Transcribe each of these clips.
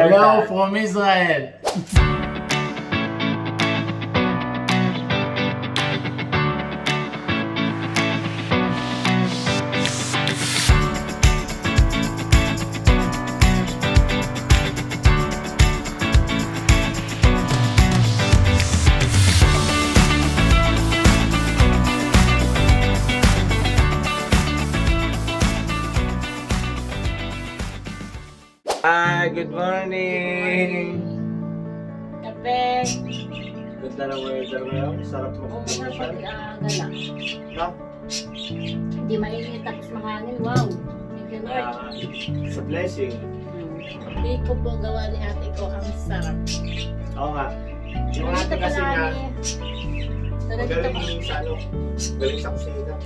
Hello from Israel. Hi, good morning! Kape. Ganda ng weather ngayon. Sarap Oo, magpupunta. gala. No? Hindi mainit tapos mahangin. Wow. Thank you, Lord. It's a blessing. Hindi ko po gawa ni ate ko ang sarap. Oo nga. Yung ate kasi nga, magaling Talagang sa ano, galing sa kusina.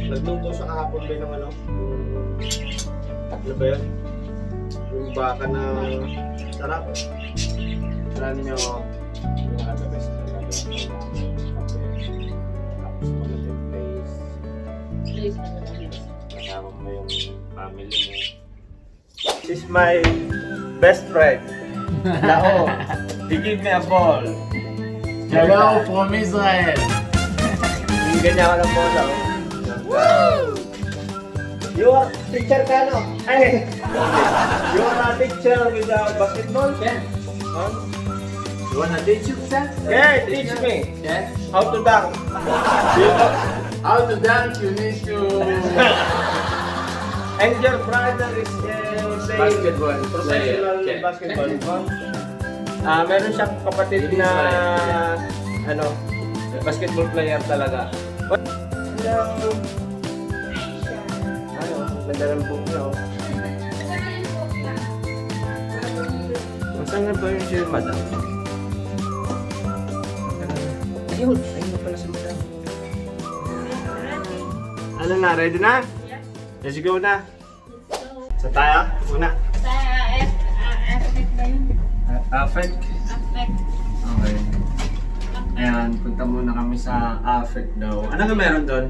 Nagluto sa kahapon ba ng ano? Ano ba yun? Yung baka na sarap. Alam nyo, yung the best na gagawin ko ng kape. Tapos magandang place. please na naman. Kasama mo yung family mo. This is my best friend. Lao, he give me a ball. Hello from Israel. Bigyan niya ako ng bola. Woo! You are teacher ka, no? Ay! You are a teacher with basketball? Yeah. Huh? You wanna teach you that? Yeah, teach me. Yeah. How to dunk. How to dunk? You need to And your brother is playing basketball. professional Yeah. basketball. Meron siyang kapatid na ano, basketball player talaga. Hello. Ano, ganda ng book na oh. Masang nga ba yung si madam? Ayun na pala si madam. Ano na, ready na? Let's go na. Sa tayo? Una. Sa aspect ba yun? Affect. Aspect. Okay. Ayan, punta muna kami sa Affect daw. Ano nga meron doon?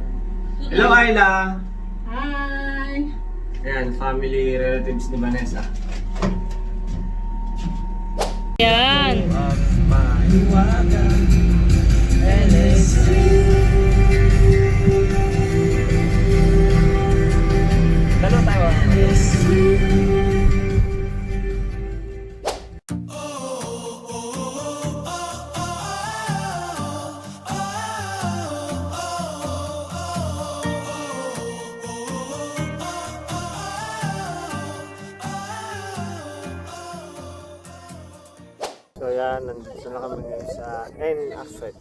Hello, Ayla! Hi. Ayan, family relatives ni Vanessa. Yan. Dalo tayo. So yan, nandito na kami ngayon sa Affect.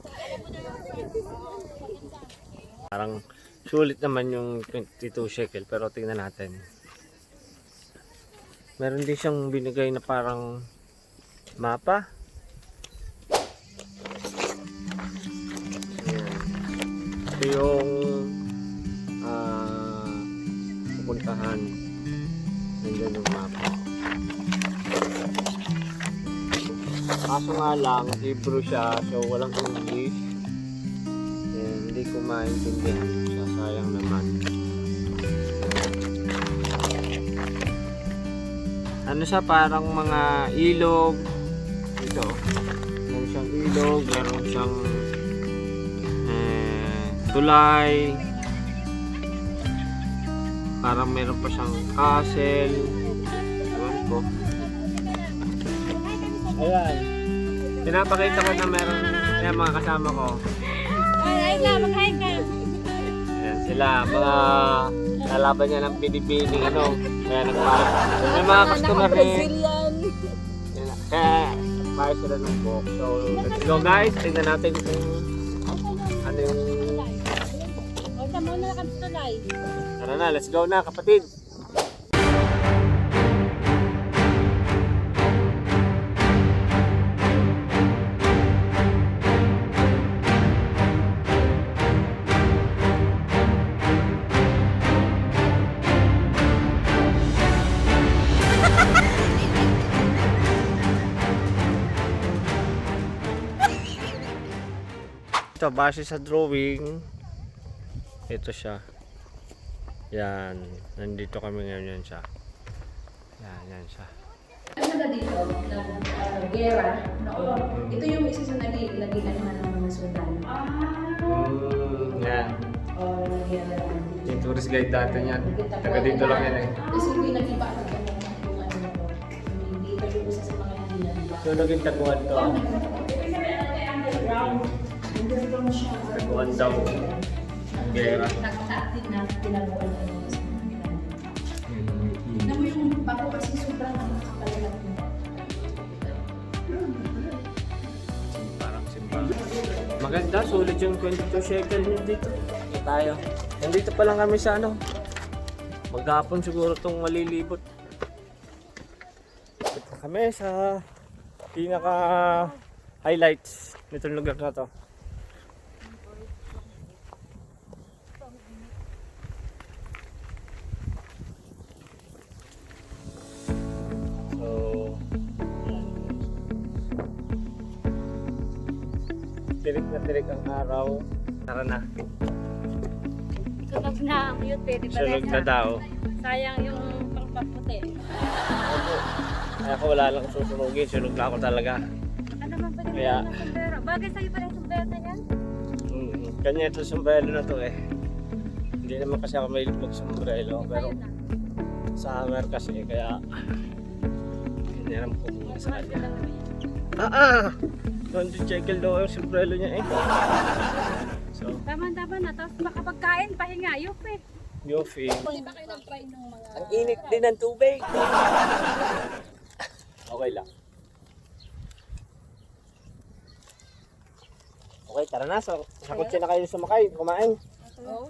Parang sulit naman yung 22 shekel pero tingnan natin. Meron din siyang binigay na parang mapa. Ayan. Ito yung pupuntahan. Nandiyan yung mapa. Kaso nga lang, Hebrew siya, so walang English. And hindi ko maintindihan siya, sayang naman. Ano siya, parang mga ilog. Ito, meron siyang ilog, meron siyang tulay. Parang meron pa siyang castle. Ewan ko. Ayan. Pinapakita ko na meron ayan, mga kasama ko. Ay, na, mag-hi ka. Ayan sila, mga kalaban niya ng binibining ano. Kaya nagpahal. May mga customer rin. Ayan, kaya nagpahal sila ng book. So, let's go guys. Tingnan natin kung ano yung... Huwag ka muna kami tulay. Tara na, let's go na kapatid. Ito, base sa drawing, ito siya. Yan, nandito kami ngayon yan siya. Yan siya. Ano na dito, ng gera noon. Ito yung isa sa nagilanuhan ng mga sundalo. Yan. O nagyara lang. Yung tourist guide dati niyan. Taga dito lang yan eh. Kasi hindi nag-iba yung ano ko. Hindi ito yung isa sa mga nagilanuhan. So naging taguan to. Taguan daw. Ang gera. Nagtatin na tinaguan na yung isa na nagilanuhan. Alam mo yung bako kasi sobrang nakakalagat mo. Parang simbahan. Maganda, sulit yung 22 shekel nyo dito. Dito tayo. Nandito pa lang kami sa ano. Maghapon siguro itong malilibot. Dito kami sa pinaka highlights nitong lugar na to. So, tirik ang araw. Tara na. Sunog na ang beauty, di ba? Sunog na daw. Sayang yung pangpaputi. Kaya ako wala lang susunugin. Sunog na ako talaga. Ano man pwede mo Kaya- ng sombrero? Bagay sa'yo pa rin sombrero na yan? Kanya ito sombrero na to eh. Hindi naman kasi ako mahilig mag-sombrero. Pero Ayun na. summer kasi kaya hiniram ko muna sa Mahal ka kanya. lang naman yan. 200 shekel daw yung sombrero niya eh. So, Tama-tama na. Tapos baka pagkain, pahinga. Yup eh. Yofi. Hindi ba kayo nag-try ng mga... Ang init din ng tubig. Okay lang. Okay, tara na. Sa kotse na kayo sumakay, kumain. Oh,